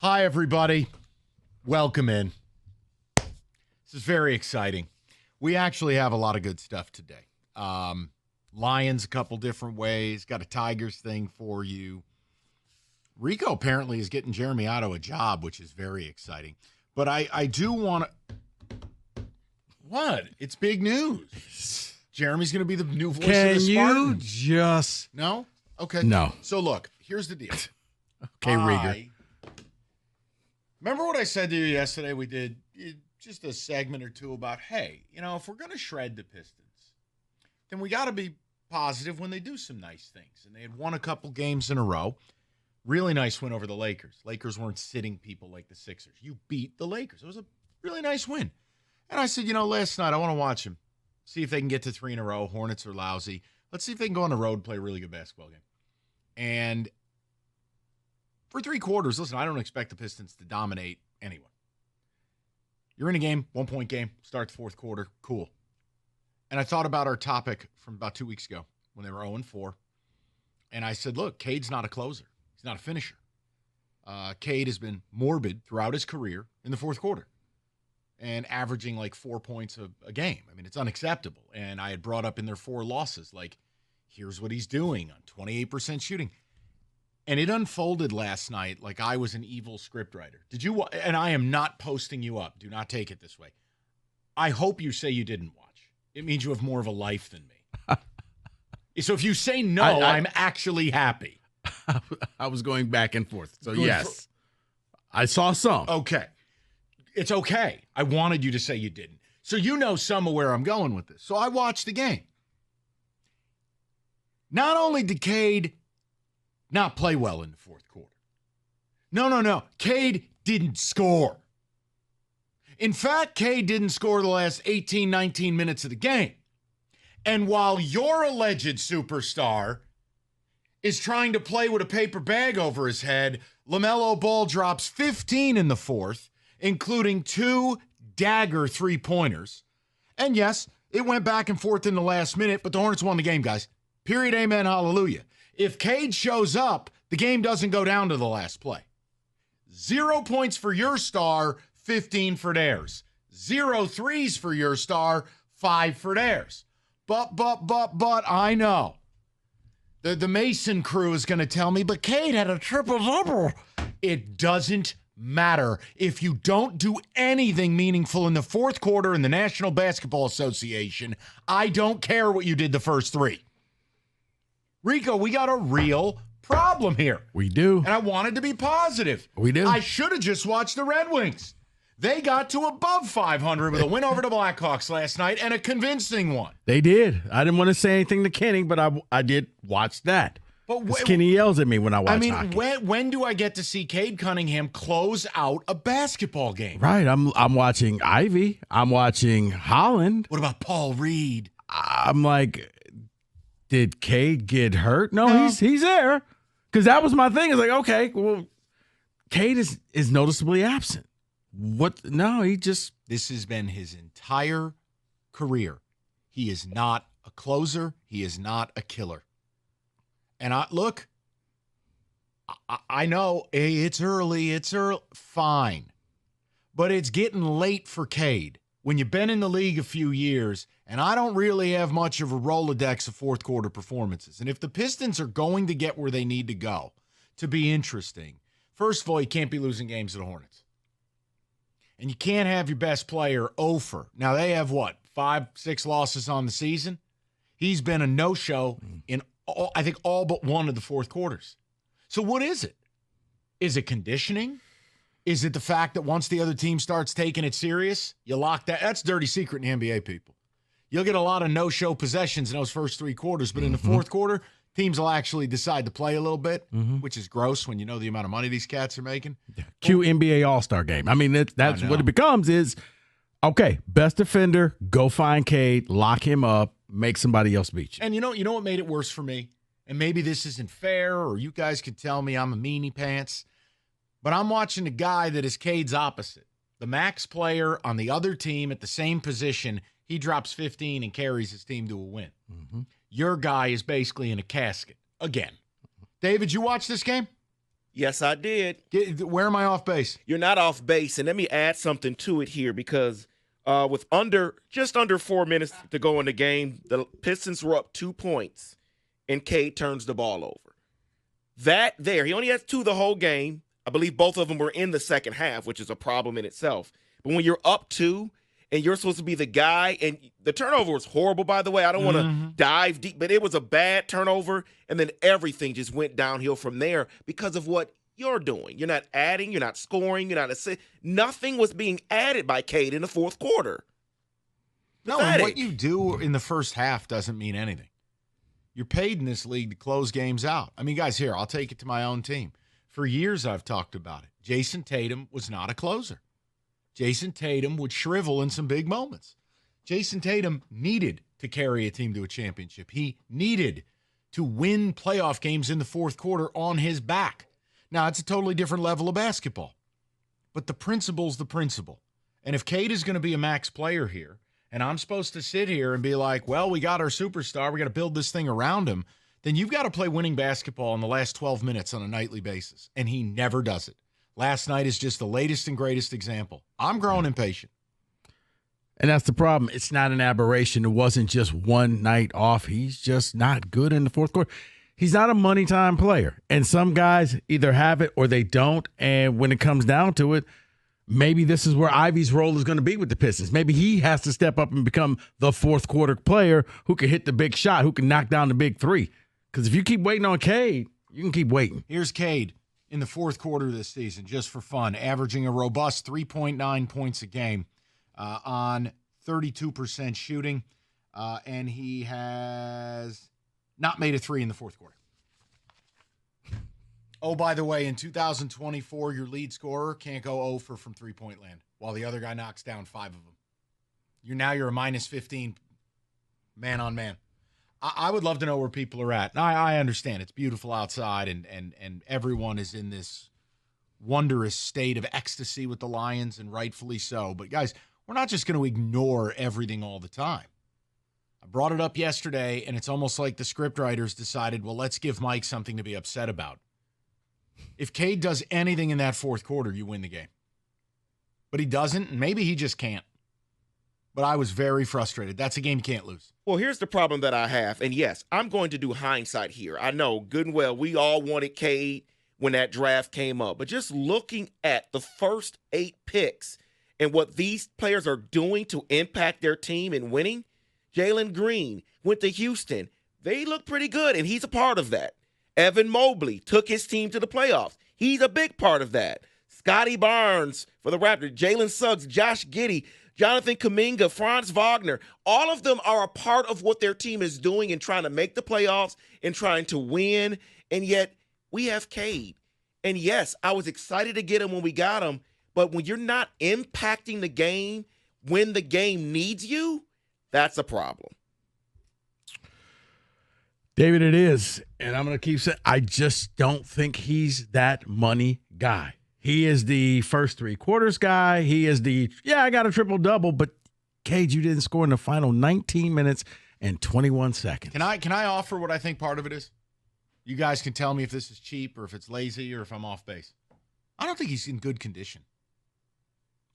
Hi, everybody. Welcome in. This is very exciting. We actually have a lot of good stuff today. Lions a couple different ways. Got a Tigers thing for you. Rico apparently is getting Jeremy Otto a job, which is very exciting. But I do want to... What? It's big news. Jeremy's going to be the new voice of the Spartans. Can you just... No? Okay. No. So, look, here's the deal. Okay, Rieger. Remember what I said to you yesterday? We did just a segment or two about, hey, if we're going to shred the Pistons, then we got to be positive when they do some nice things. And they had won a couple games in a row. Really nice win over the Lakers. Lakers weren't sitting people like the Sixers. You beat the Lakers. It was a really nice win. And I said, last night I want to watch them, see if they can get to 3 in a row. Hornets are lousy. Let's see if they can go on the road and play a really good basketball game. And for 3 quarters, listen, I don't expect the Pistons to dominate anyone. You're in a game, 1-point game, start the fourth quarter, cool. And I thought about our topic from about 2 weeks ago when they were 0-4. And I said, look, Cade's not a closer. He's not a finisher. Cade has been morbid throughout his career in the fourth quarter and averaging like 4 points a game. I mean, it's unacceptable. And I had brought up in their 4 losses, like, here's what he's doing on 28% shooting. And it unfolded last night like I was an evil scriptwriter. Did you? And I am not posting you up. Do not take it this way. I hope you say you didn't watch. It means you have more of a life than me. So if you say no, I'm actually happy. I was going back and forth. So, yes, I saw some. Okay. It's okay. I wanted you to say you didn't. So you know some of where I'm going with this. So I watched the game. Not only did Cade not play well in the fourth quarter. No. Cade didn't score. In fact, Cade didn't score the last 18, 19 minutes of the game. And while your alleged superstar is trying to play with a paper bag over his head, LaMelo Ball drops 15 in the fourth, including 2 dagger 3-pointers. And yes, it went back and forth in the last minute, but the Hornets won the game, guys. Period, amen, hallelujah. If Cade shows up, the game doesn't go down to the last play. 0 points for your star, 15 for theirs. 0 threes for your star, 5 for theirs. But, I know. The Mason crew is going to tell me, but Cade had a triple-double. It doesn't matter. If you don't do anything meaningful in the fourth quarter in the National Basketball Association, I don't care what you did the first 3. Rico, we got a real problem here. We do. And I wanted to be positive. We do. I should have just watched the Red Wings. They got to above 500 with a win over the Blackhawks last night, and a convincing one. They did. I didn't want to say anything to Kenny, but I did watch that. But Kenny yells at me when I watch hockey. When do I get to see Cade Cunningham close out a basketball game? Right. I'm watching Ivy. I'm watching Holland. What about Paul Reed? I'm like, did Cade get hurt? No. He's there. Because that was my thing. It's like, okay, well, Cade is noticeably absent. What? No, This has been his entire career. He is not a closer. He is not a killer. And I know, hey, it's early. Fine. But it's getting late for Cade. When you've been in the league a few years, and I don't really have much of a Rolodex of fourth quarter performances. And if the Pistons are going to get where they need to go to be interesting, first of all, you can't be losing games to the Hornets. And you can't have your best player over. Now, they have, 5-6 losses on the season? He's been a no-show in, all but one of the fourth quarters. So what is it? Is it conditioning? Is it the fact that once the other team starts taking it serious, you lock that? That's dirty secret in the NBA, people. You'll get a lot of no-show possessions in those first 3 quarters, but in the fourth quarter, teams will actually decide to play a little bit, which is gross when you know the amount of money these cats are making. Cue NBA All-Star game. I mean, that's what it becomes is, okay, best defender, go find Cade, lock him up, make somebody else beat you. And you know what made it worse for me? And maybe this isn't fair, or you guys could tell me I'm a meanie pants, but I'm watching a guy that is Cade's opposite. The max player on the other team at the same position, he drops 15 and carries his team to a win. Your guy is basically in a casket again. David, you watch this game? Yes, I did. Where am I off base? You're not off base. And let me add something to it here because with just under 4 minutes to go in the game, the Pistons were up 2 points, and Cade turns the ball over. He only has 2 the whole game. I believe both of them were in the second half, which is a problem in itself. But when you're up 2 and you're supposed to be the guy, and the turnover was horrible, by the way. I don't want to dive deep, but it was a bad turnover, and then everything just went downhill from there because of what you're doing. You're not adding, you're not scoring, you're not nothing was being added by Cade in the fourth quarter. No, and what you do in the first half doesn't mean anything. You're paid in this league to close games out. I mean, guys, here, I'll take it to my own team. For years, I've talked about it. Jason Tatum was not a closer. Jason Tatum would shrivel in some big moments. Jason Tatum needed to carry a team to a championship. He needed to win playoff games in the fourth quarter on his back. Now, it's a totally different level of basketball, but the principle's the principle. And if Cade is going to be a max player here, and I'm supposed to sit here and be like, well, we got our superstar, we got to build this thing around him, then you've got to play winning basketball in the last 12 minutes on a nightly basis, and he never does it. Last night is just the latest and greatest example. I'm growing impatient. And that's the problem. It's not an aberration. It wasn't just one night off. He's just not good in the fourth quarter. He's not a money time player. And some guys either have it or they don't. And when it comes down to it, maybe this is where Ivy's role is going to be with the Pistons. Maybe he has to step up and become the fourth quarter player who can hit the big shot, who can knock down the big three. Because if you keep waiting on Cade, you can keep waiting. Here's Cade in the fourth quarter of this season, just for fun, averaging a robust 3.9 points a game on 32% shooting. And he has not made a three in the fourth quarter. Oh, by the way, in 2024, your lead scorer can't go over from three-point land while the other guy knocks down 5 of them. You're a minus 15 man on man. I would love to know where people are at. I understand it's beautiful outside and everyone is in this wondrous state of ecstasy with the Lions, and rightfully so. But guys, we're not just going to ignore everything all the time. I brought it up yesterday, and it's almost like the scriptwriters decided, well, let's give Mike something to be upset about. If Cade does anything in that fourth quarter, you win the game. But he doesn't, and maybe he just can't. But I was very frustrated. That's a game you can't lose. Well, here's the problem that I have. And yes, I'm going to do hindsight here. I know good and well we all wanted Cade when that draft came up. But just looking at the first 8 picks and what these players are doing to impact their team and winning, Jalen Green went to Houston. They look pretty good, and he's a part of that. Evan Mobley took his team to the playoffs. He's a big part of that. Scotty Barnes for the Raptors, Jalen Suggs, Josh Giddey, Jonathan Kuminga, Franz Wagner, all of them are a part of what their team is doing and trying to make the playoffs and trying to win. And yet we have Cade. And yes, I was excited to get him when we got him. But when you're not impacting the game when the game needs you, that's a problem. David, it is. And I'm going to keep saying, I just don't think he's that money guy. He is the first 3 quarters guy. He is I got a triple-double, but Cade, you didn't score in the final 19 minutes and 21 seconds. Can I offer what I think part of it is? You guys can tell me if this is cheap or if it's lazy or if I'm off base. I don't think he's in good condition.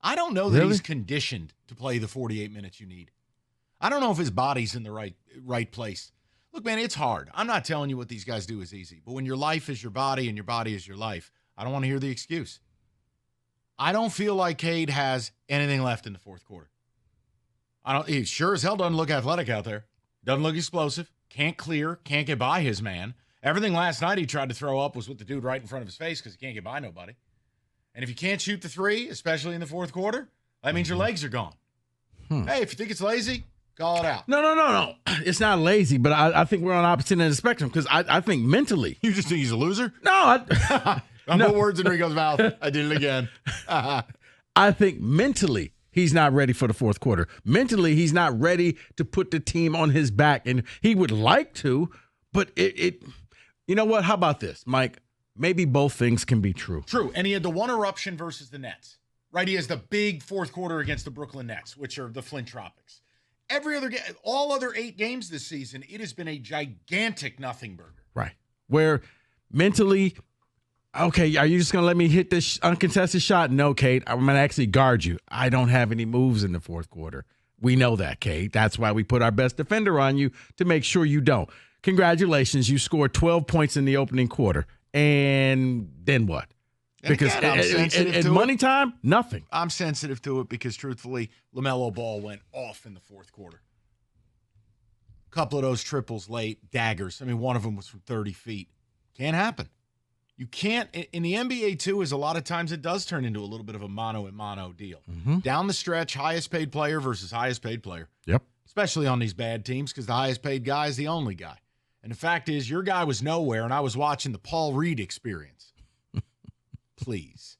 I don't know that he's conditioned to play the 48 minutes you need. I don't know if his body's in the right place. Look, man, it's hard. I'm not telling you what these guys do is easy. But when your life is your body and your body is your life, I don't want to hear the excuse. I don't feel like Cade has anything left in the fourth quarter. He sure as hell doesn't look athletic out there. Doesn't look explosive. Can't clear. Can't get by his man. Everything last night he tried to throw up was with the dude right in front of his face because he can't get by nobody. And if you can't shoot the 3, especially in the fourth quarter, that means your legs are gone. Hey, if you think it's lazy, call it out. No. It's not lazy, but I think we're on opposite ends of the spectrum because I think mentally. You just think he's a loser? No. I'm put words in Rico's mouth. I did it again. I think mentally he's not ready for the fourth quarter. Mentally, he's not ready to put the team on his back, and he would like to, but it you know what? How about this, Mike? Maybe both things can be true. True, and he had the one eruption versus the Nets, right? He has the big fourth quarter against the Brooklyn Nets, which are the Flint Tropics. Every other game, all other 8 games this season, it has been a gigantic nothing burger. Right, where mentally Okay, are you just going to let me hit this uncontested shot? No, Cade. I'm going to actually guard you. I don't have any moves in the fourth quarter. We know that, Cade. That's why we put our best defender on you to make sure you don't. Congratulations. You scored 12 points in the opening quarter. And then what? Because at money time, nothing. I'm sensitive to it because, truthfully, LaMelo Ball went off in the fourth quarter. A couple of those triples late, daggers. I mean, one of them was from 30 feet. Can't happen. You can't. In the NBA, too, is a lot of times it does turn into a little bit of a mano-a-mano deal. Mm-hmm. Down the stretch, highest paid player versus highest paid player. Yep. Especially on these bad teams because the highest paid guy is the only guy. And the fact is, your guy was nowhere, and I was watching the Paul Reed experience. Please.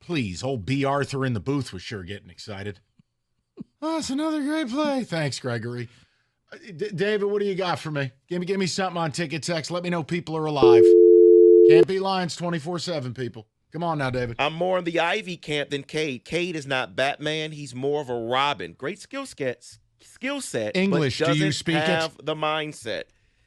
Please. Old B. Arthur in the booth was sure getting excited. Oh, it's another great play. Thanks, Gregory. David, what do you got for me? Give me something on Ticket Text. Let me know people are alive. Can't be Lions 24/7, people. Come on now, David. I'm more in the Ivy camp than Cade. Cade is not Batman. He's more of a Robin. Great skill set. English, but do you speak have the mindset.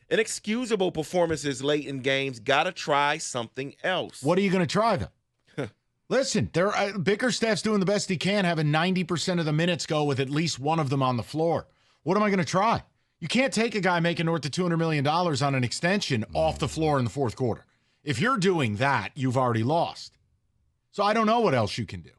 Inexcusable performances late in games. Got to try something else. What are you going to try, though? Listen, Bickerstaff's doing the best he can, having 90% of the minutes go with at least one of them on the floor. What am I going to try? You can't take a guy making north of $200 million on an extension off the floor in the fourth quarter. If you're doing that, you've already lost. So I don't know what else you can do.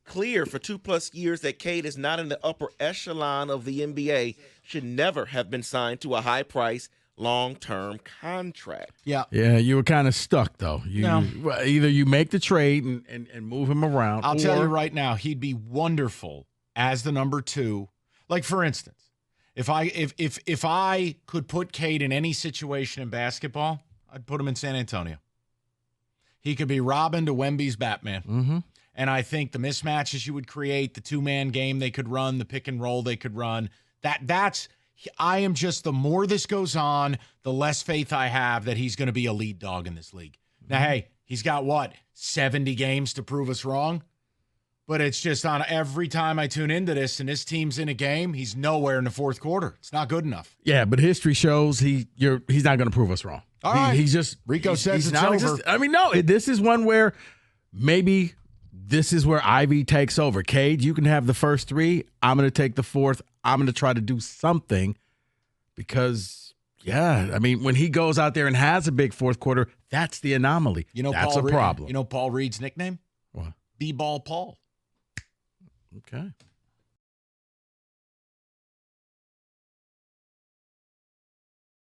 Clear for 2+ years that Cade is not in the upper echelon of the NBA, should never have been signed to a high-price, long-term contract. Yeah. Yeah, you were kind of stuck, though. Either you make the trade and move him around. I'll tell you right now, he'd be wonderful as the number 2. Like, for instance, if I could put Cade in any situation in basketball, I'd put him in San Antonio. He could be Robin to Wemby's Batman. Mm-hmm. And I think the mismatches you would create, the two-man game they could run, the pick and roll they could run, I am just, the more this goes on, the less faith I have that he's going to be a lead dog in this league. Now, hey, he's got 70 games to prove us wrong? But it's just on every time I tune into this and this team's in a game, he's nowhere in the fourth quarter. It's not good enough. Yeah, but history shows he's not going to prove us wrong. All right. He's just Rico says it's over. I mean, no, this is one where maybe this is where Ivy takes over. Cade, you can have the first 3. I'm going to take the fourth. I'm going to try to do something because, yeah, I mean, when he goes out there and has a big fourth quarter, that's the anomaly. That's a problem. You know Paul Reed's nickname? What? B-Ball Paul. Okay.